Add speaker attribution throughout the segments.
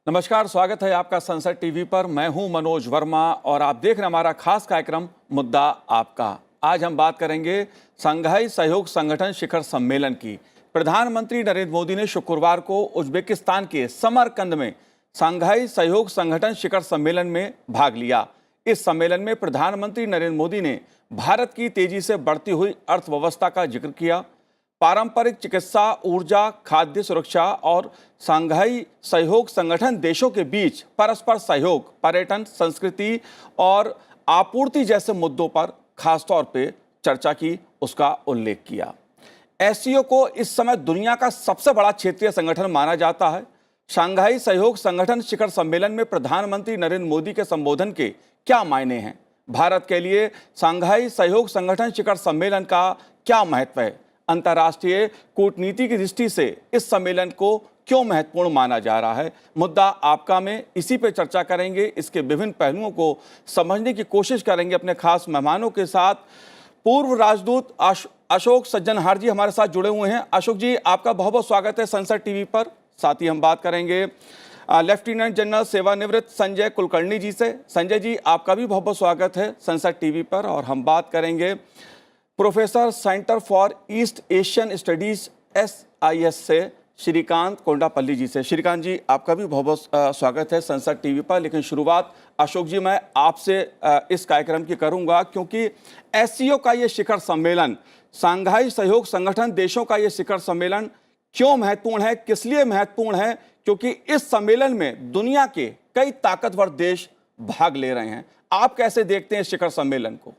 Speaker 1: नमस्कार, स्वागत है आपका संसद टीवी पर। मैं हूं मनोज वर्मा और आप देख रहे हैं हमारा खास कार्यक्रम मुद्दा आपका। आज हम बात करेंगे शंघाई सहयोग संगठन शिखर सम्मेलन की। प्रधानमंत्री नरेंद्र मोदी ने शुक्रवार को उज्बेकिस्तान के समरकंद में शंघाई सहयोग संगठन शिखर सम्मेलन में भाग लिया। इस सम्मेलन में प्रधानमंत्री नरेंद्र मोदी ने भारत की तेजी से बढ़ती हुई अर्थव्यवस्था का जिक्र किया। पारंपरिक चिकित्सा, ऊर्जा, खाद्य सुरक्षा और शंघाई सहयोग संगठन देशों के बीच परस्पर सहयोग, पर्यटन, संस्कृति और आपूर्ति जैसे मुद्दों पर खासतौर पे चर्चा की, उसका उल्लेख किया। एससीओ को इस समय दुनिया का सबसे बड़ा क्षेत्रीय संगठन माना जाता है। शंघाई सहयोग संगठन शिखर सम्मेलन में प्रधानमंत्री नरेंद्र मोदी के संबोधन के क्या मायने हैं? भारत के लिए शंघाई सहयोग संगठन शिखर सम्मेलन का क्या महत्व है? अंतर्राष्ट्रीय कूटनीति की दृष्टि से इस सम्मेलन को क्यों महत्वपूर्ण माना जा रहा है? मुद्दा आपका में इसी पे चर्चा करेंगे। इसके विभिन्न पहलुओं को समझने की कोशिश करेंगे अपने खास मेहमानों के साथ। पूर्व राजदूत अशोक सज्जनहार जी हमारे साथ जुड़े हुए हैं। अशोक जी, आपका बहुत बहुत स्वागत है संसद टीवी पर। साथ ही हम बात करेंगे लेफ्टिनेंट जनरल सेवानिवृत्त संजय कुलकर्णी जी से। संजय जी, आपका भी बहुत बहुत स्वागत है संसद टीवी पर। और हम बात करेंगे professor centre for east Asian studies SIS से श्रीकांत कोंडापल्ली जी से। श्रीकांत जी, आपका भी बहुत बहुत स्वागत है संसद टीवी पर। लेकिन शुरुआत अशोक जी मैं आपसे इस कार्यक्रम की करूंगा, क्योंकि SCO का ये शिखर सम्मेलन, शंघाई सहयोग संगठन देशों का ये शिखर सम्मेलन क्यों महत्वपूर्ण है, किस लिए महत्वपूर्ण है? क्योंकि इस सम्मेलन में दुनिया के कई ताकतवर देश भाग ले रहे हैं। आप कैसे देखते हैं शिखर सम्मेलन को?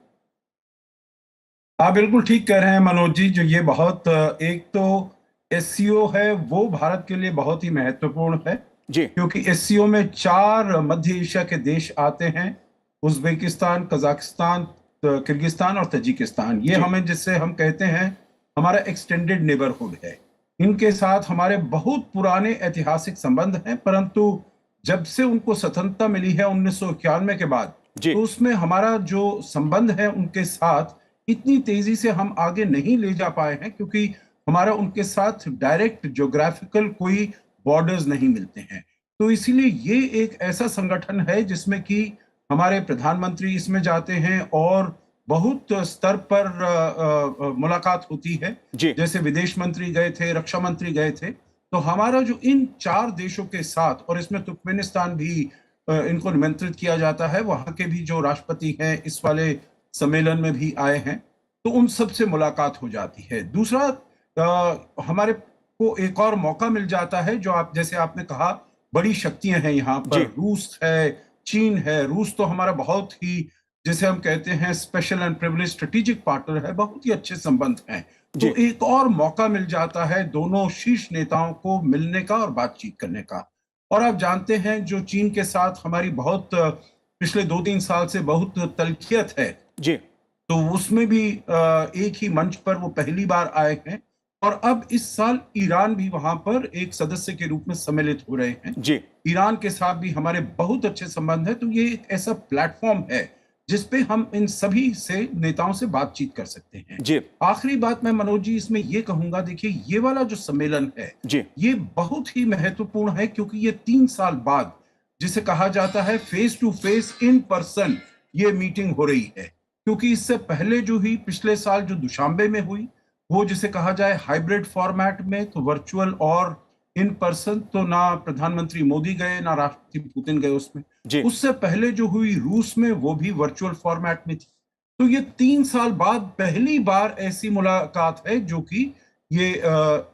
Speaker 2: आप बिल्कुल ठीक कह रहे हैं मनोज जी। जो ये बहुत एक तो SCO है वो भारत के लिए बहुत ही महत्वपूर्ण है
Speaker 1: जी,
Speaker 2: क्योंकि SCO में 4 मध्य एशिया के देश आते हैं: उज्बेकिस्तान, कजाकिस्तान, किर्गिस्तान और तजिकिस्तान। ये हमें, जिससे हम कहते हैं, हमारा एक्सटेंडेड नेबरहुड है। इनके साथ हमारे बहुत पुराने ऐतिहासिक संबंध हैं, परंतु जब से उनको स्वतंत्रता मिली है 1991 के बाद, तो उसमें हमारा जो संबंध है उनके साथ इतनी तेजी से हम आगे नहीं ले जा पाए हैं, क्योंकि हमारा उनके साथ डायरेक्ट ज्योग्राफिकल कोई बॉर्डर्स नहीं मिलते हैं। तो इसीलिए ये एक ऐसा संगठन है जिसमें कि हमारे प्रधानमंत्री इसमें जाते हैं और बहुत स्तर पर मुलाकात होती है। जैसे विदेश मंत्री गए थे, रक्षा मंत्री गए थे। तो हमारा जो इन 4 देशों के साथ, और इसमें तुर्कमेनिस्तान भी इनको निमंत्रित किया जाता है, वहां के भी जो राष्ट्रपति हैं इस वाले सम्मेलन में भी आए हैं, तो उन सब से मुलाकात हो जाती है। दूसरा, हमारे को एक और मौका मिल जाता है, जो आप जैसे आपने कहा, बड़ी शक्तियां हैं यहाँ पर। रूस है, चीन है। रूस तो हमारा बहुत ही, जिसे हम कहते हैं, special and privilege strategic partner है, बहुत ही अच्छे संबंध हैं। तो एक और मौका मिल जाता है दोनों शीर्ष नेताओं को मिलने का और बातचीत करने का। और आप जानते हैं, जो चीन के साथ हमारी बहुत पिछले 2-3 साल से बहुत तलखियत है
Speaker 1: जी,
Speaker 2: तो उसमें भी एक ही मंच पर वो पहली बार आए हैं। और अब इस साल ईरान भी वहां पर एक सदस्य के रूप में सम्मिलित हो रहे हैं।
Speaker 1: जी,
Speaker 2: ईरान के साथ भी हमारे बहुत अच्छे संबंध है। तो ये एक ऐसा प्लेटफॉर्म है जिसपे हम इन सभी से नेताओं से बातचीत कर सकते हैं।
Speaker 1: जी।
Speaker 2: आखिरी बात मैं मनोज जी इसमें ये कहूंगा, देखिए, ये वाला जो सम्मेलन है ये बहुत ही महत्वपूर्ण है, क्योंकि ये 3 साल बाद, जिसे कहा जाता है face to face, in person ये मीटिंग हो रही है। क्योंकि इससे पहले जो हुई पिछले साल, जो दुशांबे में हुई, वो जिसे कहा जाए हाइब्रिड फॉर्मेट में, तो वर्चुअल और इन पर्सन, तो ना प्रधानमंत्री मोदी गए ना राष्ट्रपति पुतिन गए उसमें। उससे पहले जो हुई रूस में, वो भी वर्चुअल फॉर्मेट में थी। तो ये 3 साल बाद पहली बार ऐसी मुलाकात है जो कि ये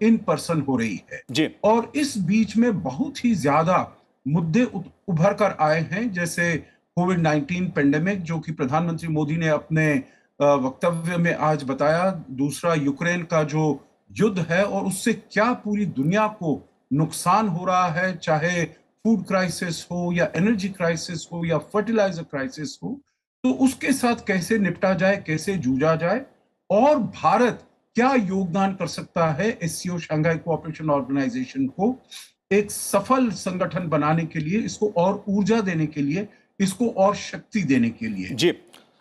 Speaker 2: इन पर्सन हो रही है। और इस बीच में बहुत ही ज्यादा मुद्दे उभर कर आए हैं, जैसे कोविड-19 पेंडेमिक, जो कि प्रधानमंत्री मोदी ने अपने वक्तव्य में आज बताया। दूसरा, यूक्रेन का जो युद्ध है और उससे क्या पूरी दुनिया को नुकसान हो रहा है, चाहे फूड क्राइसिस हो या एनर्जी क्राइसिस हो या फर्टिलाइजर क्राइसिस हो, तो उसके साथ कैसे निपटा जाए, कैसे जूझा जाए, और भारत क्या योगदान कर सकता है SCO शंघाई कोऑपरेशन ऑर्गेनाइजेशन को एक सफल संगठन बनाने के लिए, इसको और ऊर्जा देने के लिए, इसको और शक्ति देने के लिए।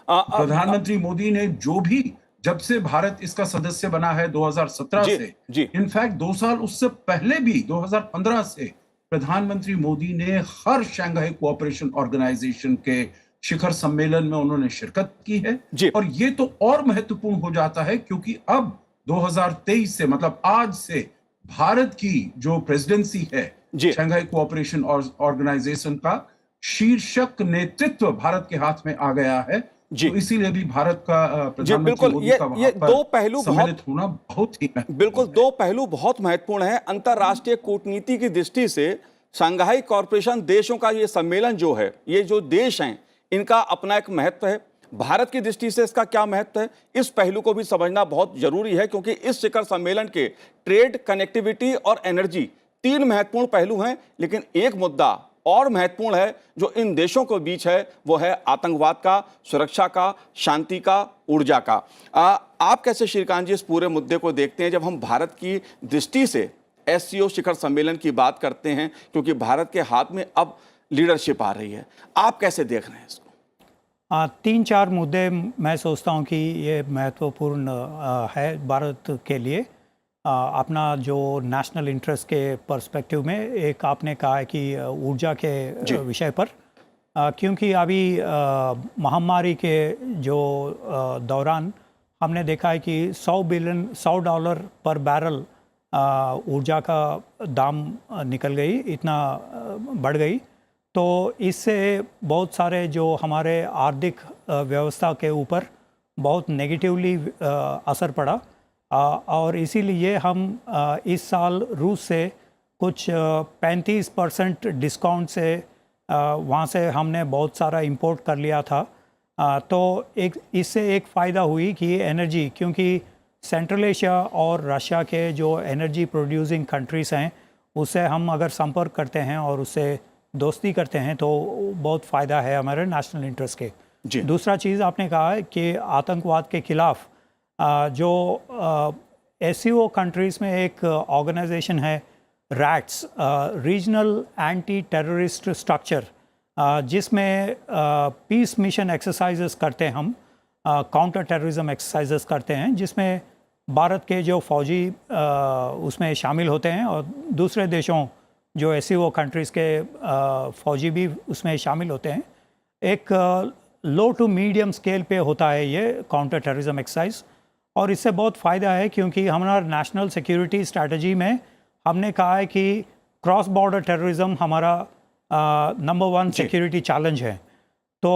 Speaker 2: प्रधानमंत्री मोदी ने जो भी, जब से भारत इसका सदस्य बना है 2017 से, इनफैक्ट 2 साल उससे पहले भी 2015 से प्रधानमंत्री मोदी ने हर शंघाई कोऑपरेशन ऑर्गेनाइजेशन के शिखर सम्मेलन में उन्होंने शिरकत की है।
Speaker 1: जी।
Speaker 2: और ये तो और महत्वपूर्ण हो जाता है क्योंकि अब 2023 से मतलब आज से भारत की जो प्रेसिडेंसी है
Speaker 1: जी।
Speaker 2: शंघाई कोऑपरेशन ऑर्गेनाइजेशन का शीर्षक नेतृत्व भारत के हाथ में आ गया है।
Speaker 1: जी।
Speaker 2: तो इसीलिए भी भारत का
Speaker 1: जी
Speaker 2: प्रधानमंत्री
Speaker 1: बिल्कुल,
Speaker 2: मोदी
Speaker 1: ये
Speaker 2: का वहां पर
Speaker 1: दो पहलू
Speaker 2: सम्मिलित होना बहुत ही
Speaker 1: बिल्कुल दो पहलू बहुत महत्वपूर्ण है। अंतर्राष्ट्रीय कूटनीति की दृष्टि से शंघाई कॉरपोरेशन देशों का ये सम्मेलन जो है, ये जो देश हैं इनका अपना एक महत्व है। भारत की दृष्टि से इसका क्या महत्व है, इस पहलू को भी समझना बहुत जरूरी है, क्योंकि इस शिखर सम्मेलन के ट्रेड, कनेक्टिविटी और एनर्जी तीन महत्वपूर्ण पहलू हैं। लेकिन एक मुद्दा और महत्वपूर्ण है जो इन देशों के बीच है, वो है आतंकवाद का, सुरक्षा का, शांति का, ऊर्जा का। आप कैसे श्रीकांत जी इस पूरे मुद्दे को देखते हैं जब हम भारत की दृष्टि से एससीओ शिखर सम्मेलन की बात करते हैं, क्योंकि भारत के हाथ में अब लीडरशिप आ रही है, आप कैसे देख रहे हैं इसको?
Speaker 3: तीन चार मुद्दे मैं सोचता हूँ कि ये महत्वपूर्ण है भारत के लिए। अपना जो नेशनल इंटरेस्ट के पर्सपेक्टिव में एक आपने कहा है कि ऊर्जा के विषय पर, क्योंकि अभी महामारी के जो दौरान हमने देखा है कि $100 पर बैरल ऊर्जा का दाम निकल गई, इतना बढ़ गई। तो इससे बहुत सारे जो हमारे आर्थिक व्यवस्था के ऊपर बहुत नेगेटिवली असर पड़ा। और इसीलिए हम इस साल रूस से कुछ 35% डिस्काउंट से वहाँ से हमने बहुत सारा इंपोर्ट कर लिया था। तो इससे एक फ़ायदा हुई कि एनर्जी, क्योंकि सेंट्रल एशिया और रशिया के जो एनर्जी प्रोड्यूसिंग कंट्रीज़ हैं उससे हम अगर संपर्क करते हैं और उससे दोस्ती करते हैं तो बहुत फ़ायदा है हमारे नेशनल इंटरेस्ट के। दूसरा चीज़ आपने कहा है कि आतंकवाद के खिलाफ जो एससीओ कंट्रीज़ में एक ऑर्गेनाइजेशन है rats, regional anti terrorist structure, जिसमें पीस मिशन एक्सरसाइजेस करते हैं हम, काउंटर टेररिज्म एक्सरसाइजेस करते हैं, जिसमें भारत के जो फौजी उसमें शामिल होते हैं और दूसरे देशों जो एससीओ कंट्रीज़ के फौजी भी उसमें शामिल होते हैं। एक लो टू मीडियम स्केल पे होता है ये काउंटर टेररिज्म एक्सरसाइज, और इससे बहुत फ़ायदा है क्योंकि हमारा नेशनल सिक्योरिटी स्ट्रैटेजी में हमने कहा है कि क्रॉस बॉर्डर टेररिज्म हमारा नंबर 1 सिक्योरिटी चैलेंज है। तो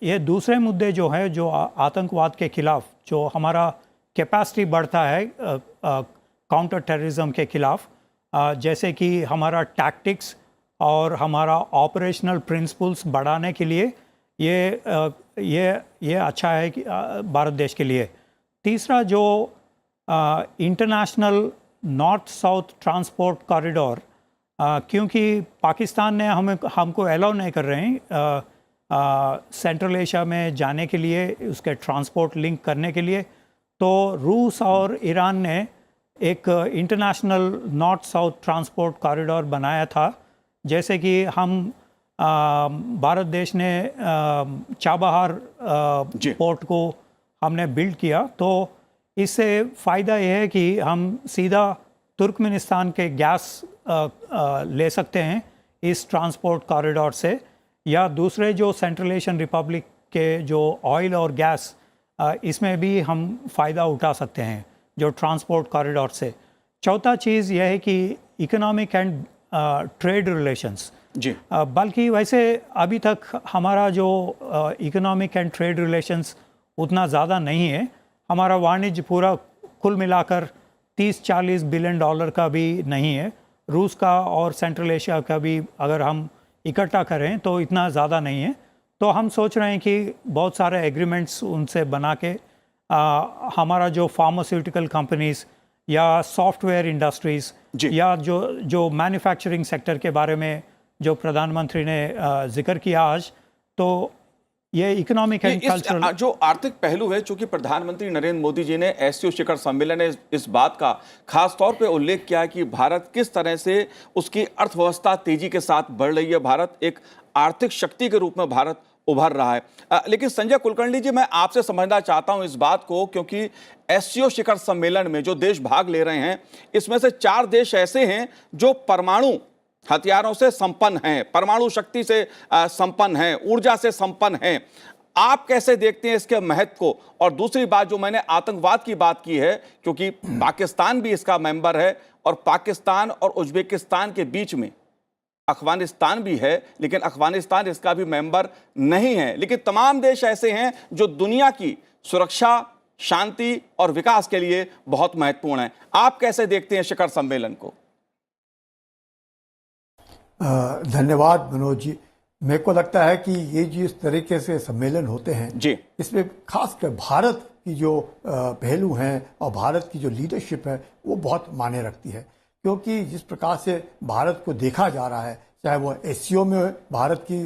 Speaker 3: ये दूसरे मुद्दे जो है, जो आतंकवाद के खिलाफ जो हमारा कैपेसिटी बढ़ता है काउंटर टेररिज्म के खिलाफ, जैसे कि हमारा टैक्टिक्स और हमारा ऑपरेशनल प्रिंसिपल्स बढ़ाने के लिए ये अच्छा है कि भारत देश के लिए। तीसरा जो international north south transport corridor, क्योंकि पाकिस्तान ने हमको अलाउ नहीं कर रहे हैं सेंट्रल एशिया में जाने के लिए, उसके ट्रांसपोर्ट लिंक करने के लिए, तो रूस और ईरान ने एक international north south transport corridor बनाया था। जैसे कि हम भारत देश ने चाबहार पोर्ट को हमने बिल्ड किया, तो इससे फ़ायदा ये है कि हम सीधा तुर्कमेनिस्तान के गैस ले सकते हैं इस ट्रांसपोर्ट कॉरिडोर से, या दूसरे जो सेंट्रल एशियन रिपब्लिक के जो ऑयल और गैस, इसमें भी हम फ़ायदा उठा सकते हैं जो ट्रांसपोर्ट कॉरिडोर से। चौथा चीज़ यह है कि इकोनॉमिक एंड ट्रेड रिलेशंस जी, बल्कि वैसे अभी तक हमारा जो इकोनॉमिक एंड ट्रेड रिलेशंस उतना ज़्यादा नहीं है। हमारा वाणिज्य पूरा कुल मिलाकर 30-40 बिलियन डॉलर का भी नहीं है। रूस का और सेंट्रल एशिया का भी अगर हम इकट्ठा करें तो इतना ज़्यादा नहीं है। तो हम सोच रहे हैं कि बहुत सारे एग्रीमेंट्स उनसे बना के हमारा जो फार्मास्यूटिकल कंपनीज़ या सॉफ्टवेयर इंडस्ट्रीज़ या जो मैन्युफैक्चरिंग सेक्टर के बारे में जो प्रधानमंत्री ने जिक्र किया आज, तो ये इकोनॉमिक एंड कल्चरल
Speaker 1: जो आर्थिक पहलू है, चूंकि प्रधानमंत्री नरेंद्र मोदी जी ने एससीओ शिखर सम्मेलन में इस बात का खास तौर पे उल्लेख किया है कि भारत किस तरह से उसकी अर्थव्यवस्था तेजी के साथ बढ़ रही है, भारत एक आर्थिक शक्ति के रूप में भारत उभर रहा है। लेकिन संजय कुलकर्णी जी, मैं आपसे समझना चाहता हूं इस बात को, क्योंकि एससीओ शिखर सम्मेलन में जो देश भाग ले रहे हैं, इसमें से 4 देश ऐसे हैं जो परमाणु हथियारों से संपन्न हैं, परमाणु शक्ति से संपन्न हैं, ऊर्जा से संपन्न हैं। आप कैसे देखते हैं इसके महत्व को? और दूसरी बात जो मैंने आतंकवाद की बात की है, क्योंकि पाकिस्तान भी इसका मेंबर है और पाकिस्तान और उज्बेकिस्तान के बीच में अफगानिस्तान भी है, लेकिन अफगानिस्तान इसका भी मेंबर नहीं है। लेकिन तमाम देश ऐसे हैं जो दुनिया की सुरक्षा, शांति और विकास के लिए बहुत महत्वपूर्ण है। आप कैसे देखते हैं शिखर सम्मेलन को?
Speaker 4: धन्यवाद मनोज जी। मेरे को लगता है कि ये जिस तरीके से सम्मेलन होते हैं
Speaker 1: जी,
Speaker 4: इसमें खासकर भारत की जो पहलू हैं और भारत की जो लीडरशिप है वो बहुत मायने रखती है, क्योंकि जिस प्रकार से भारत को देखा जा रहा है, चाहे वो एससीओ में भारत की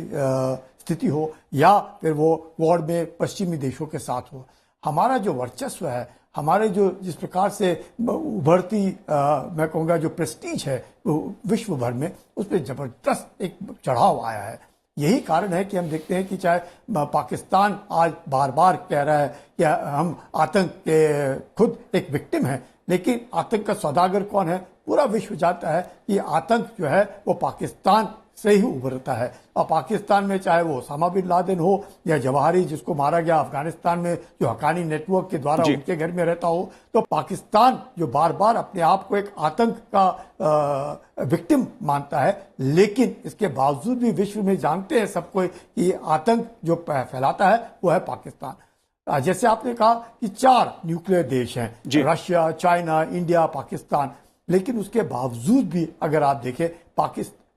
Speaker 4: स्थिति हो या फिर वो क्वाड में पश्चिमी देशों के साथ हो, हमारा जो वर्चस्व है, हमारे जो जिस प्रकार से उभरती मैं कहूँगा जो प्रेस्टीज है विश्व भर में, उस पर जबरदस्त एक चढ़ाव आया है। यही कारण है कि हम देखते हैं कि चाहे पाकिस्तान आज बार बार कह रहा है कि हम आतंक के खुद एक विक्टिम हैं, लेकिन आतंक का सौदागर कौन है? पूरा विश्व जानता है कि आतंक जो है वो पाकिस्तान से ही उभरता है। और पाकिस्तान में चाहे वो ओसामा बिन लादेन हो या जवाहिरी जिसको मारा गया अफगानिस्तान में जो हकानी नेटवर्क के द्वारा उनके घर में रहता हो, तो पाकिस्तान जो बार बार अपने आप को एक आतंक का विक्टिम मानता है, लेकिन इसके बावजूद भी विश्व में जानते हैं सबको कि आतंक जो फैलाता है वो है पाकिस्तान। जैसे आपने कहा कि 4 न्यूक्लियर देश हैं, रशिया, चाइना, इंडिया, पाकिस्तान, लेकिन उसके बावजूद भी अगर आप देखें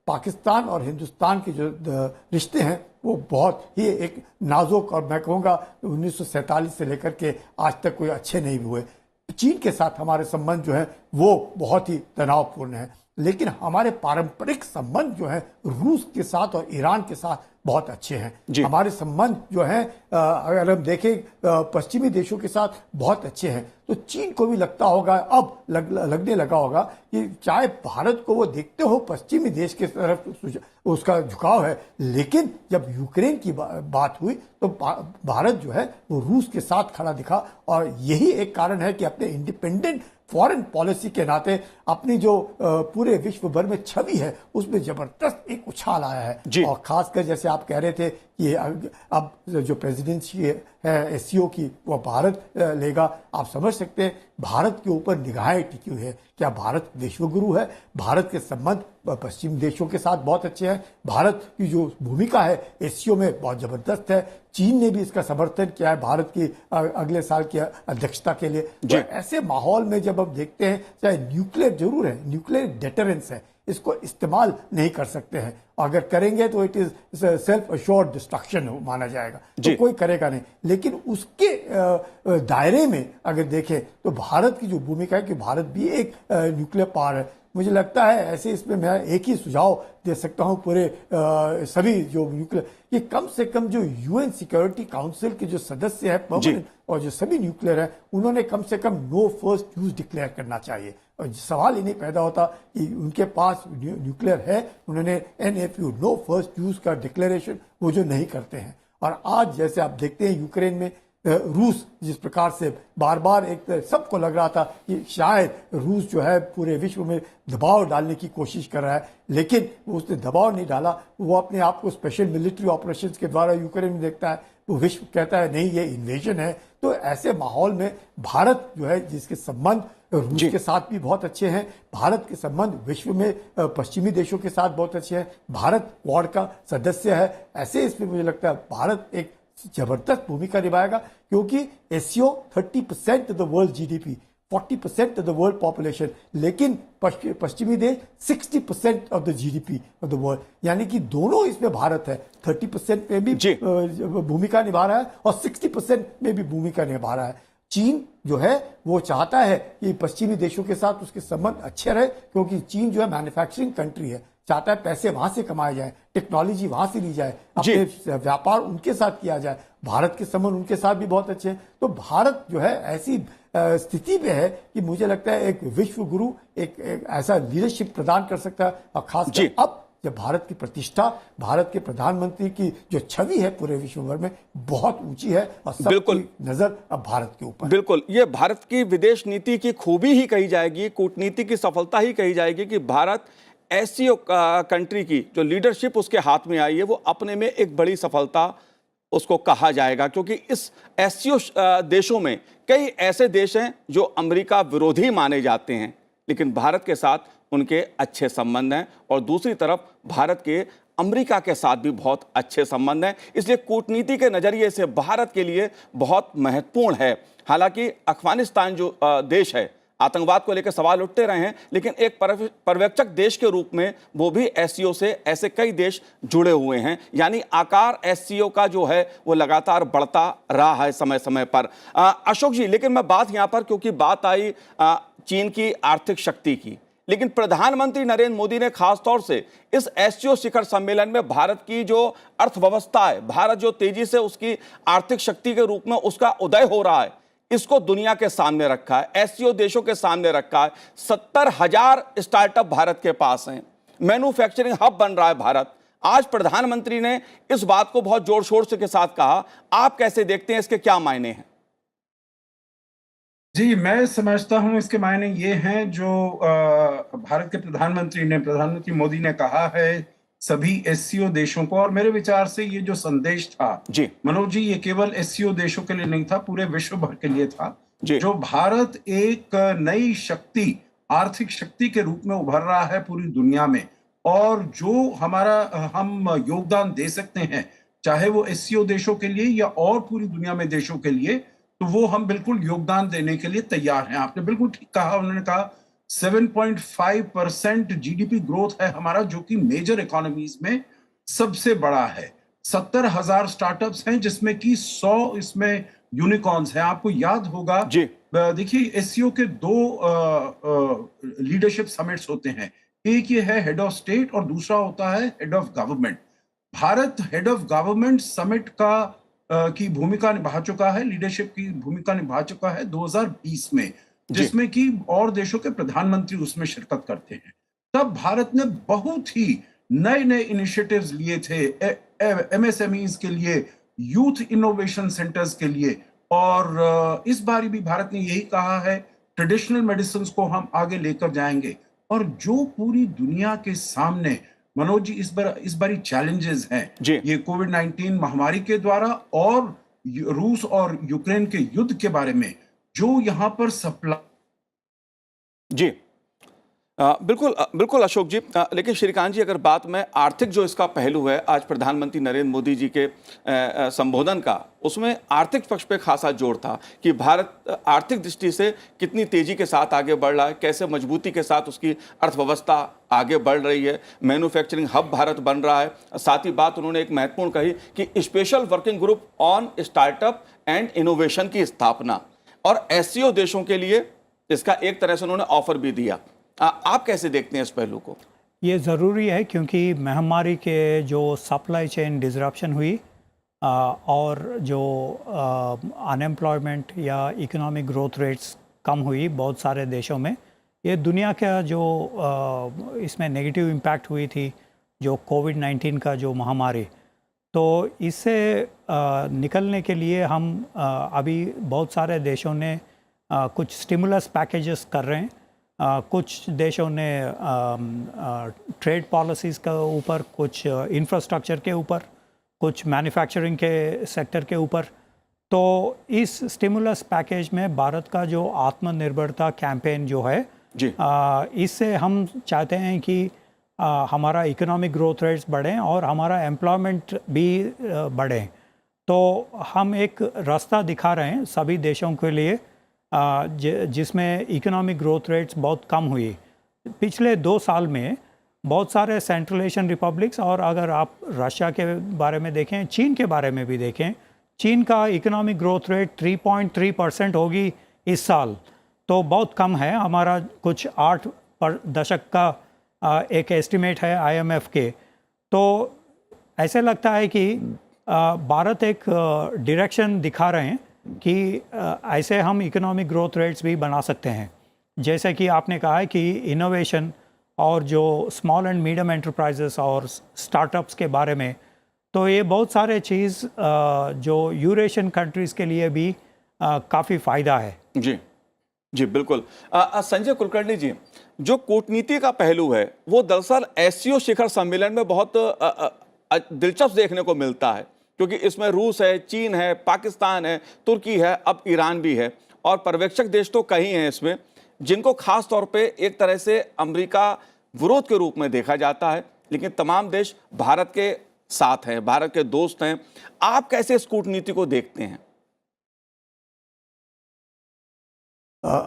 Speaker 4: पाकिस्तान और हिंदुस्तान के जो रिश्ते हैं वो बहुत ही एक नाजुक और मैं कहूँगा 1947 से लेकर के आज तक कोई अच्छे नहीं हुए। चीन के साथ हमारे संबंध जो है वो बहुत ही तनावपूर्ण है, लेकिन हमारे पारंपरिक संबंध जो है रूस के साथ और ईरान के साथ बहुत अच्छे हैं। हमारे संबंध जो है अगर हम देखें पश्चिमी देशों के साथ बहुत अच्छे हैं, तो चीन को भी लगता होगा, अब लगने लगा होगा कि चाहे भारत को वो देखते हो पश्चिमी देश के तरफ उसका झुकाव है, लेकिन जब यूक्रेन की बात हुई तो भारत जो है वो रूस के साथ खड़ा दिखा। और यही एक कारण है कि अपने इंडिपेंडेंट फॉरेन पॉलिसी के नाते अपनी जो पूरे विश्व भर में छवि है उसमें जबरदस्त एक उछाल आया है। और खासकर जैसे आप कह रहे थे कि अब जो प्रेसिडेंसी है एससीओ की वो भारत लेगा, आप समझ सकते हैं भारत के ऊपर निगाहें टिकी हुई है। क्या भारत विश्वगुरु है? भारत के संबंध पश्चिमी देशों के साथ बहुत अच्छे हैं। भारत की जो भूमिका है एससीओ में बहुत जबरदस्त है। चीन ने भी इसका समर्थन किया है भारत की अगले साल की अध्यक्षता के लिए। तो ऐसे माहौल में जब हम देखते हैं, चाहे न्यूक्लियर जरूर है, न्यूक्लियर डेटरेंस है, इसको इस्तेमाल नहीं कर सकते हैं, अगर करेंगे तो it is self assured destruction माना जाएगा, तो कोई करेगा नहीं। लेकिन उसके दायरे में अगर देखें तो भारत की जो भूमिका है कि भारत भी एक न्यूक्लियर पावर है, मुझे लगता है ऐसे इसमें मैं एक ही सुझाव दे सकता हूं पूरे सभी जो न्यूक्लियर, कि कम से कम जो यूएन सिक्योरिटी काउंसिल के जो सदस्य है परमानेंट और जो सभी न्यूक्लियर है, उन्होंने कम से कम नो फर्स्ट यूज डिक्लेयर करना चाहिए। और सवाल ही नहीं पैदा होता कि उनके पास न्यूक्लियर है, उन्होंने NFU नो फर्स्ट यूज का डिक्लेरेशन वो जो नहीं करते हैं। और आज जैसे आप देखते हैं यूक्रेन में रूस जिस प्रकार से बार बार एक सबको लग रहा था कि शायद रूस जो है पूरे विश्व में दबाव डालने की कोशिश कर रहा है, लेकिन उसने दबाव नहीं डाला। वो अपने आप को स्पेशल मिलिट्री ऑपरेशंस के द्वारा यूक्रेन में देखता है, वो विश्व कहता है नहीं ये इन्वेजन है। तो ऐसे माहौल में भारत जो है जिसके संबंध रूस के साथ भी बहुत अच्छे हैं, भारत के संबंध विश्व में पश्चिमी देशों के साथ बहुत अच्छे हैं, भारत क्वाड का सदस्य है, ऐसे इसमें मुझे लगता है भारत एक जबरदस्त भूमिका निभाएगा, क्योंकि SCO 30% of the world GDP, 40% of the world population, लेकिन पश्चिमी देश 60% of the GDP of the world, यानी कि दोनों इसमें भारत है। 30% में भी भूमिका निभा रहा है और 60% में भी भूमिका निभा रहा है। चीन जो है वो चाहता है कि पश्चिमी देशों के साथ उसके संबंध अच्छे रहे, क्योंकि चीन जो है मैन्युफैक्चरिंग कंट्री है, चाहता है पैसे वहां से कमाए जाए, टेक्नोलॉजी वहां से ली जाए, अपने व्यापार उनके साथ किया जाए। भारत के संबंध उनके साथ भी बहुत अच्छे हैं। तो भारत जो है ऐसी स्थिति पे है कि मुझे लगता है एक विश्व गुरु एक ऐसा लीडरशिप प्रदान कर सकता है। और खासकर अब जब भारत की प्रतिष्ठा, भारत के प्रधानमंत्री की जो छवि है पूरे विश्व भर में बहुत ऊंची है और सबकी नजर अब भारत के ऊपर।
Speaker 1: बिल्कुल, ये भारत की विदेश नीति की खूबी ही कही जाएगी, कूटनीति की सफलता ही कही जाएगी कि भारत एससीओ कंट्री की जो लीडरशिप उसके हाथ में आई है वो अपने में एक बड़ी सफलता उसको कहा जाएगा, क्योंकि इस एससीओ देशों में कई ऐसे देश हैं जो अमेरिका विरोधी माने जाते हैं, लेकिन भारत के साथ उनके अच्छे संबंध हैं और दूसरी तरफ भारत के अमेरिका के साथ भी बहुत अच्छे संबंध हैं। इसलिए कूटनीति के नज़रिए से भारत के लिए बहुत महत्वपूर्ण है। हालांकि अफगानिस्तान जो देश है, आतंकवाद को लेकर सवाल उठते रहे हैं, लेकिन एक पर्यवेक्षक देश के रूप में वो भी एससीओ से ऐसे कई देश जुड़े हुए हैं, यानी आकार एससीओ का जो है वो लगातार बढ़ता रहा है समय समय पर। अशोक जी, लेकिन मैं बात यहाँ पर, क्योंकि बात आई चीन की आर्थिक शक्ति की, लेकिन प्रधानमंत्री नरेंद्र मोदी ने खासतौर से इस एससीओ शिखर सम्मेलन में भारत की जो अर्थव्यवस्था है, भारत जो तेजी से उसकी आर्थिक शक्ति के रूप में उसका उदय हो रहा है, इसको दुनिया के सामने रखा है, एससीओ देशों के सामने रखा है। 70,000 स्टार्टअप भारत के पास हैं, मैन्युफैक्चरिंग हब बन रहा है भारत। आज प्रधानमंत्री ने इस बात को बहुत जोर शोर से के साथ कहा, आप कैसे देखते हैं, इसके क्या मायने हैं?
Speaker 2: जी, मैं समझता हूं इसके मायने ये हैं जो भारत के प्रधानमंत्री मोदी ने कहा है सभी एससीओ देशों को, और मेरे विचार से ये जो संदेश था
Speaker 1: जी
Speaker 2: मनोज जी, ये केवल एससीओ देशों के लिए नहीं था, पूरे विश्व भर के लिए था।
Speaker 1: जी
Speaker 2: जो भारत एक नई शक्ति, आर्थिक शक्ति के रूप में उभर रहा है पूरी दुनिया में, और जो हम योगदान दे सकते हैं, चाहे वो एससीओ देशों के लिए या और पूरी दुनिया में देशों के लिए, तो वो हम बिल्कुल योगदान देने के लिए तैयार हैं। आपने बिल्कुल ठीक कहा, उन्होंने कहा 7.5% जीडीपी ग्रोथ है हमारा, जो कि मेजर इकोनॉमीज में सबसे बड़ा है। 70,000 स्टार्टअप्स हैं, जिसमें कि 100 इसमें यूनिकॉर्न्स हैं। आपको याद होगा, देखिए एससीओ के 2 लीडरशिप समिट्स होते हैं, एक ये है हेड ऑफ स्टेट और दूसरा होता है head of government. Bharat head of government summit की भूमिका निभा चुका है, लीडरशिप की भूमिका निभा चुका है 2020 में, जिसमें कि और देशों के प्रधानमंत्री उसमें शिरकत करते हैं। तब भारत ने बहुत ही नए नए इनिशिएटिव्स लिए थे, एमएसएमईज के लिए, यूथ इनोवेशन सेंटर्स के लिए, और इस बार भी भारत ने यही कहा है ट्रेडिशनल मेडिसिन को हम आगे लेकर जाएंगे। और जो पूरी दुनिया के सामने मनोज जी इस बारी चैलेंजेस हैं, ये कोविड-19 महामारी के द्वारा और रूस और यूक्रेन के युद्ध के बारे में, जो यहाँ पर
Speaker 1: जी बिल्कुल अशोक जी, लेकिन श्रीकांत जी, अगर बात में आर्थिक जो इसका पहलू है, आज प्रधानमंत्री नरेंद्र मोदी जी के संबोधन का, उसमें आर्थिक पक्ष पे खासा जोर था कि भारत आर्थिक दृष्टि से कितनी तेजी के साथ आगे बढ़ रहा है, कैसे मजबूती के साथ उसकी अर्थव्यवस्था आगे बढ़ रही है, मैन्युफैक्चरिंग हब भारत बन रहा है। साथ ही बात उन्होंने एक महत्वपूर्ण कही कि special working group on startup and innovation की स्थापना, और एससीओ देशों के लिए इसका एक तरह से उन्होंने ऑफर भी दिया। आप कैसे देखते हैं इस पहलू को?
Speaker 3: ये ज़रूरी है, क्योंकि महामारी के जो सप्लाई चेन डिसरप्शन हुई और जो अनएम्प्लॉयमेंट या इकोनॉमिक ग्रोथ रेट्स कम हुई बहुत सारे देशों में, ये दुनिया का जो इसमें नेगेटिव इम्पैक्ट हुई थी, जो कोविड-19 का जो महामारी, तो इससे निकलने के लिए हम अभी बहुत सारे देशों ने कुछ स्टिमुलस पैकेजेस कर रहे हैं। कुछ देशों ने ट्रेड पॉलिसीज़ के ऊपर, कुछ इंफ्रास्ट्रक्चर के ऊपर, कुछ मैन्युफैक्चरिंग के सेक्टर के ऊपर। तो इस स्टिमुलस पैकेज में भारत का जो आत्मनिर्भरता कैंपेन जो है, इससे हम चाहते हैं कि हमारा इकोनॉमिक ग्रोथ रेट्स बढ़ें और हमारा एम्प्लॉयमेंट भी बढ़े। तो हम एक रास्ता दिखा रहे हैं सभी देशों के लिए, जिसमें इकोनॉमिक ग्रोथ रेट्स बहुत कम हुई पिछले 2 साल में। बहुत सारे सेंट्रल एशियन रिपब्लिक्स, और अगर आप रशिया के बारे में देखें, चीन के बारे में भी देखें, चीन का इकोनॉमिक ग्रोथ रेट 3.3% होगी इस साल, तो बहुत कम है। हमारा कुछ 8% का एक एस्टिमेट है IMF के। तो ऐसे लगता है कि भारत एक डायरेक्शन दिखा रहे हैं कि ऐसे हम इकोनॉमिक ग्रोथ रेट्स भी बना सकते हैं। जैसे कि आपने कहा है कि इनोवेशन और जो स्मॉल एंड मीडियम एंटरप्राइजेस और स्टार्टअप्स के बारे में, तो ये बहुत सारे चीज़ जो यूरेशियन कंट्रीज़ के लिए भी काफ़ी फ़ायदा है।
Speaker 1: जी जी बिल्कुल। संजय कुलकर्णी जी, जो कूटनीति का पहलू है वो दरअसल एससीओ शिखर सम्मेलन में बहुत दिलचस्प देखने को मिलता है, क्योंकि इसमें रूस है, चीन है, पाकिस्तान है, तुर्की है, अब ईरान भी है, और पर्यवेक्षक देश तो कई हैं इसमें, जिनको खास तौर पे एक तरह से अमेरिका विरोध के रूप में देखा जाता है, लेकिन तमाम देश भारत के साथ हैं, भारत के दोस्त हैं। आप कैसे इस कूटनीति को देखते हैं?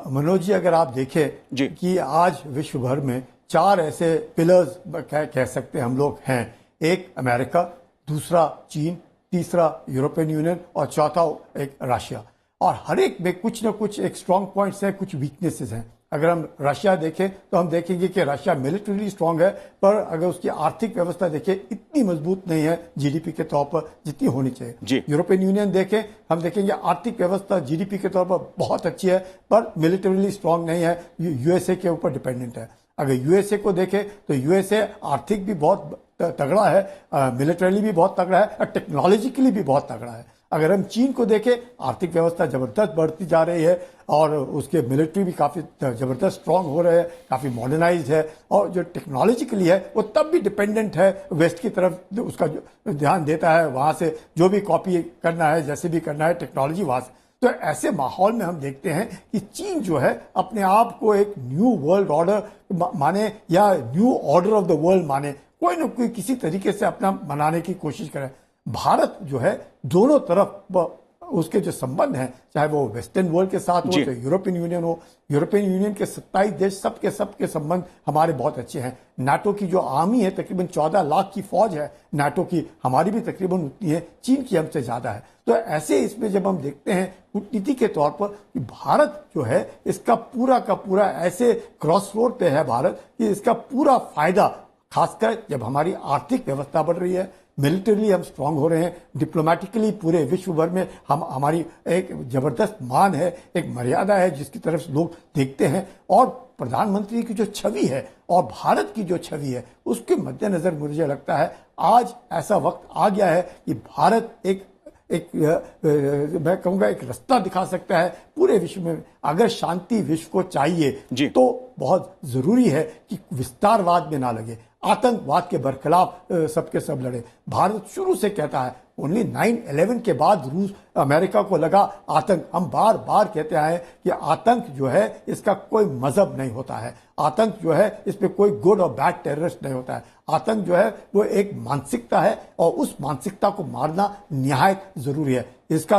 Speaker 4: मनोज जी, अगर आप देखें
Speaker 1: जी।
Speaker 4: कि आज विश्व भर में 4 ऐसे पिलर्स कह सकते हैं हम लोग हैं। एक अमेरिका, दूसरा चीन, तीसरा यूरोपियन यूनियन और चौथा एक रशिया। और हर एक में कुछ ना कुछ एक स्ट्रांग पॉइंट्स हैं, कुछ वीकनेसेस हैं। अगर हम रशिया देखें तो हम देखेंगे कि रशिया मिलिट्रीली स्ट्रांग है, पर अगर उसकी आर्थिक व्यवस्था देखें इतनी मजबूत नहीं है जीडीपी के तौर पर जितनी होनी चाहिए। यूरोपियन यूनियन देखें, हम देखेंगे आर्थिक व्यवस्था जीडीपी के तौर पर बहुत अच्छी है, पर मिलिट्रीली स्ट्रांग नहीं है, यूएसए के ऊपर डिपेंडेंट है। अगर यूएसए को देखें तो यूएसए आर्थिक भी बहुत तगड़ा है, मिलिटरीली भी बहुत तगड़ा है और टेक्नोलॉजिकली भी बहुत तगड़ा है। अगर हम चीन को देखें, आर्थिक व्यवस्था जबरदस्त बढ़ती जा रही है और उसके मिलिट्री भी काफी जबरदस्त स्ट्रांग हो रहे हैं, काफी मॉडर्नाइज्ड है, और जो टेक्नोलॉजिकली है वो तब भी डिपेंडेंट है वेस्ट की तरफ, उसका जो ध्यान देता है वहां से जो भी कॉपी करना है, जैसे भी करना है टेक्नोलॉजी वहां से। तो ऐसे माहौल में हम देखते हैं कि चीन जो है अपने आप को एक न्यू वर्ल्ड ऑर्डर माने या new order of the world माने, कोई न कोई किसी तरीके से अपना मनाने की कोशिश करे। भारत जो है दोनों तरफ उसके जो संबंध हैं, चाहे वो वेस्टर्न वर्ल्ड के साथ हो, चाहे यूरोपियन यूनियन हो, यूरोपियन यूनियन के 27 देश सबके संबंध हमारे बहुत अच्छे हैं। नाटो की जो आर्मी है तकरीबन 14 लाख की फौज है नाटो की, हमारी भी तकरीबन उतनी है, चीन की हमसे ज्यादा है। तो ऐसे इसमें जब हम देखते हैं कूटनीति के तौर पर कि भारत जो है इसका पूरा का पूरा ऐसे क्रॉस रोड पे है भारत कि इसका पूरा फायदा, खासकर जब हमारी आर्थिक व्यवस्था बढ़ रही है, मिलिटरीली हम स्ट्रांग हो रहे हैं, डिप्लोमेटिकली पूरे विश्व भर में हमारी एक जबरदस्त मान है, एक मर्यादा है जिसकी तरफ से लोग देखते हैं, और प्रधानमंत्री की जो छवि है और भारत की जो छवि है उसके मद्देनजर मुझे लगता है आज ऐसा वक्त आ गया है कि भारत मैं कहूंगा एक रास्ता दिखा सकता है पूरे विश्व में। अगर शांति विश्व को चाहिए तो बहुत जरूरी है कि विस्तारवाद में ना लगे, आतंकवाद के बरखिलाफ सबके सब लड़े। भारत शुरू से कहता है, ओनली 9/11 के बाद रूस अमेरिका को लगा आतंक। हम बार बार कहते आए कि आतंक जो है इसका कोई मजहब नहीं होता है, आतंक जो है इसमें कोई गुड और बैड टेररिस्ट नहीं होता है। आतंक जो है वो एक मानसिकता है और उस मानसिकता को मारना निहायत जरूरी है। इसका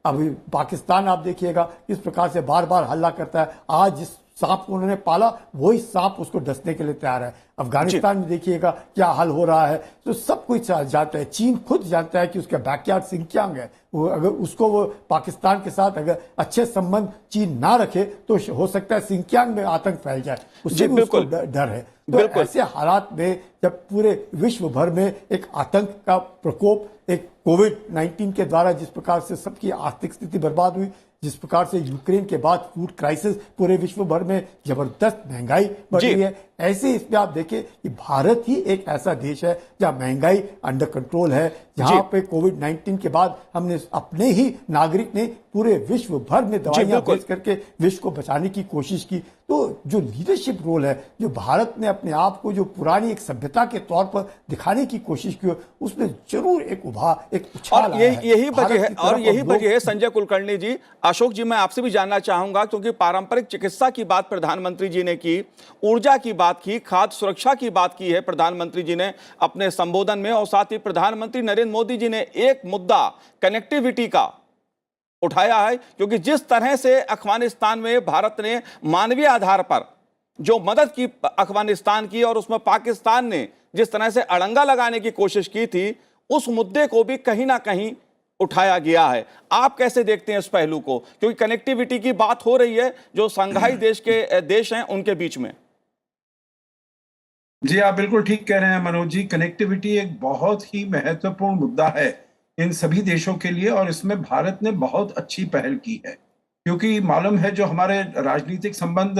Speaker 4: अभी पाकिस्तान आप देखिएगा इस प्रकार से बार बार हल्ला करता है, आज जिस सांप को उन्होंने पाला वही सांप उसको डसने के लिए तैयार है। अफगानिस्तान में देखिएगा क्या हाल हो रहा है, तो सब कुछ जानता है। चीन खुद जानता है कि उसका बैकयार्ड सिंकियांग है, वो अगर उसको वो पाकिस्तान के साथ अगर अच्छे संबंध चीन ना रखे तो हो सकता है सिंकियांग में आतंक फैल जाए, उससे भी उसको डर है। तो ऐसे हालात में जब पूरे विश्व भर में एक आतंक का प्रकोप, एक कोविड-19 के द्वारा जिस प्रकार से सबकी आर्थिक स्थिति बर्बाद हुई, जिस प्रकार से यूक्रेन के बाद फूड क्राइसिस पूरे विश्व भर में जबरदस्त महंगाई बढ़ रही है, ऐसे इसमें आप देखें कि भारत ही एक ऐसा देश है जहां महंगाई अंडर कंट्रोल है, जहां पे कोविड-19 के बाद हमने अपने ही नागरिक ने पूरे विश्व भर में दवाइयां भेज करके विश्व को बचाने की कोशिश की। तो जो लीडरशिप रोल है, जो भारत ने अपने आप को जो पुरानी एक सभ्यता के तौर पर दिखाने की कोशिश की, उसमें जरूर एक उछाल आया है।
Speaker 1: यही वजह है संजय कुलकर्णी जी। अशोक जी, मैं आपसे भी जानना चाहूंगा, क्योंकि पारंपरिक चिकित्सा की बात प्रधानमंत्री जी ने की, ऊर्जा की बात की, खाद्य सुरक्षा की बात की है प्रधानमंत्री जी ने अपने संबोधन में, और साथ ही प्रधानमंत्री नरेंद्र मोदी जी ने एक मुद्दा कनेक्टिविटी का उठाया है, क्योंकि जिस तरह से अफगानिस्तान में भारत ने मानवीय आधार पर जो मदद की अफगानिस्तान की, और उसमें पाकिस्तान ने जिस तरह से अड़ंगा लगाने की कोशिश की थी, उस मुद्दे को भी कहीं ना कहीं उठाया गया है। आप कैसे देखते हैं इस पहलू को, क्योंकि कनेक्टिविटी की बात हो रही है जो संघाई देश हैं उनके बीच में।
Speaker 2: जी, आप बिल्कुल ठीक कह रहे हैं मनोज जी। कनेक्टिविटी एक बहुत ही महत्वपूर्ण मुद्दा है इन सभी देशों के लिए, और इसमें भारत ने बहुत अच्छी पहल की है, क्योंकि मालूम है जो हमारे राजनीतिक संबंध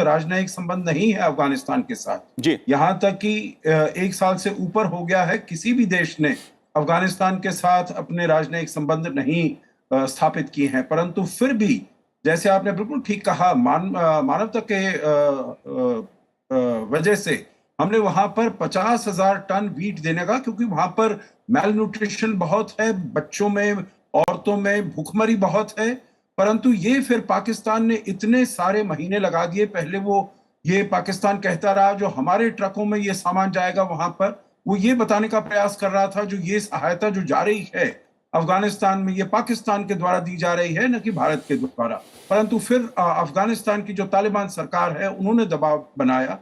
Speaker 2: नहीं है अफगानिस्तान के साथ जी, यहां तक कि 1 साल से ऊपर हो गया है, किसी भी देश ने अफगानिस्तान के साथ अपने राजनयिक संबंध नहीं स्थापित किए हैं, परंतु फिर भी जैसे आपने बिल्कुल ठीक कहा, मानवता के वजह से हमने वहां पर 50,000 टन वीट देने का, क्योंकि वहां पर मैल न्यूट्रिशन बहुत है, बच्चों में, औरतों में भूखमरी बहुत है। परंतु ये फिर पाकिस्तान ने इतने सारे महीने लगा दिए। पहले ये पाकिस्तान कहता रहा जो हमारे ट्रकों में ये सामान जाएगा, वहां पर वो ये बताने का प्रयास कर रहा था जो ये सहायता जो जा रही है अफगानिस्तान में, ये पाकिस्तान के द्वारा दी जा रही है, न कि भारत के द्वारा। परंतु फिर अफगानिस्तान की जो तालिबान सरकार है उन्होंने दबाव बनाया।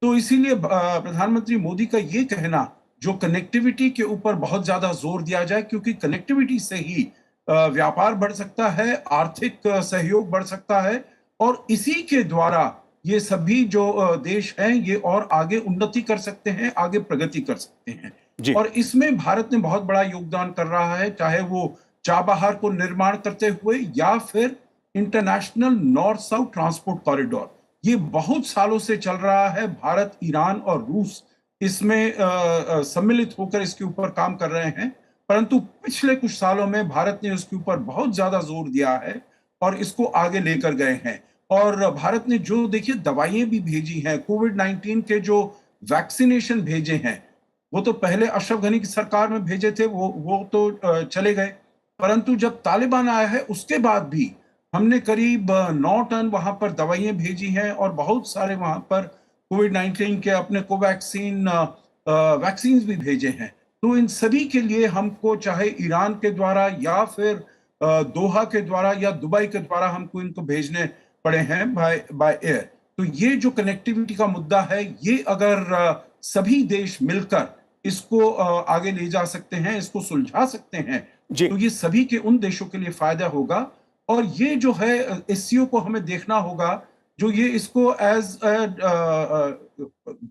Speaker 2: तो इसीलिए प्रधानमंत्री मोदी का ये कहना जो कनेक्टिविटी के ऊपर बहुत ज्यादा जोर दिया जाए, क्योंकि कनेक्टिविटी से ही व्यापार बढ़ सकता है, आर्थिक सहयोग बढ़ सकता है, और इसी के द्वारा ये सभी जो देश हैं ये और आगे उन्नति कर सकते हैं, आगे प्रगति कर सकते हैं। और इसमें भारत ने बहुत बड़ा योगदान कर रहा है, चाहे वो चाबहार को निर्माण करते हुए या फिर international north south transport corridor. ये बहुत सालों से चल रहा है। भारत, ईरान और रूस इसमें सम्मिलित होकर इसके ऊपर काम कर रहे हैं, परंतु पिछले कुछ सालों में भारत ने उसके ऊपर बहुत ज्यादा जोर दिया है और इसको आगे लेकर गए हैं। और भारत ने जो देखिए दवाइयां भी भेजी हैं, कोविड-19 के जो वैक्सीनेशन भेजे हैं, वो तो पहले अशरफ गनी की सरकार में भेजे थे, वो तो चले गए। परंतु जब तालिबान आया है उसके बाद भी हमने करीब 9 टन वहां पर दवाइयां भेजी हैं और बहुत सारे वहां पर कोविड-19 के अपने कोवैक्सीन वैक्सीन भी भेजे हैं। तो इन सभी के लिए हमको चाहे ईरान के द्वारा या फिर दोहा के द्वारा या दुबई के द्वारा हमको इनको भेजने पड़े हैं बाय एयर। तो ये जो कनेक्टिविटी का मुद्दा है, ये अगर सभी देश मिलकर इसको आगे ले जा सकते हैं, इसको सुलझा सकते हैं, तो ये सभी के उन देशों के लिए फायदा होगा। और ये जो है एससीओ को हमें देखना होगा, जो ये इसको as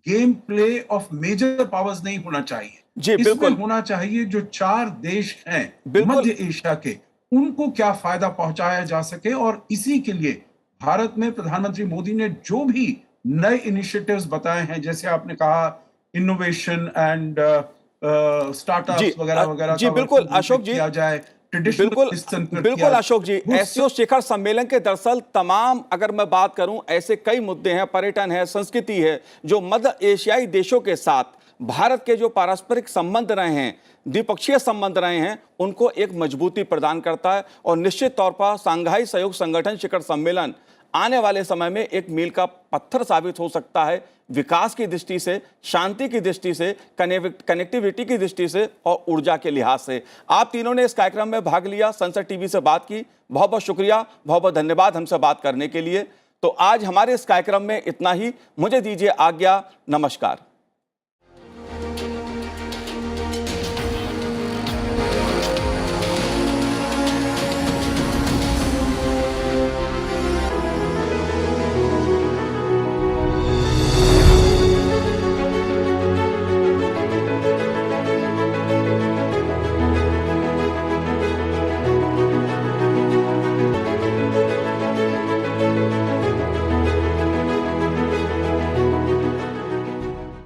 Speaker 2: game play of major powers नहीं होना चाहिए। इसमें होना चाहिए जो 4 देश हैं मध्य एशिया के, उनको क्या फायदा पहुंचाया जा सके। और इसी के लिए भारत में प्रधानमंत्री मोदी ने जो भी नए इनिशिएटिव्स बताए हैं, जैसे आपने कहा इनोवेशन एंड स्टार्टअप्स वगैरह वगैरह,
Speaker 1: जी बिल्कुल अशोक जी,
Speaker 2: किया जाए,
Speaker 1: बिल्कुल अशोक जी, एससीओ शिखर सम्मेलन के दरअसल तमाम, अगर मैं बात करूं, ऐसे कई मुद्दे हैं, पर्यटन है, संस्कृति है, जो मध्य एशियाई देशों के साथ भारत के जो पारस्परिक संबंध रहे हैं, द्विपक्षीय संबंध रहे हैं, उनको एक मजबूती प्रदान करता है। और निश्चित तौर पर शंघाई सहयोग संगठन शिखर सम्मेलन आने वाले समय में एक मील का पत्थर साबित हो सकता है, विकास की दृष्टि से, शांति की दृष्टि से, कनेक्टिविटी की दृष्टि से और ऊर्जा के लिहाज से। आप तीनों ने इस कार्यक्रम में भाग लिया, संसद टीवी से बात की, बहुत बहुत शुक्रिया, बहुत बहुत धन्यवाद हमसे बात करने के लिए। तो आज हमारे इस कार्यक्रम में इतना ही, मुझे दीजिए आज्ञा, नमस्कार।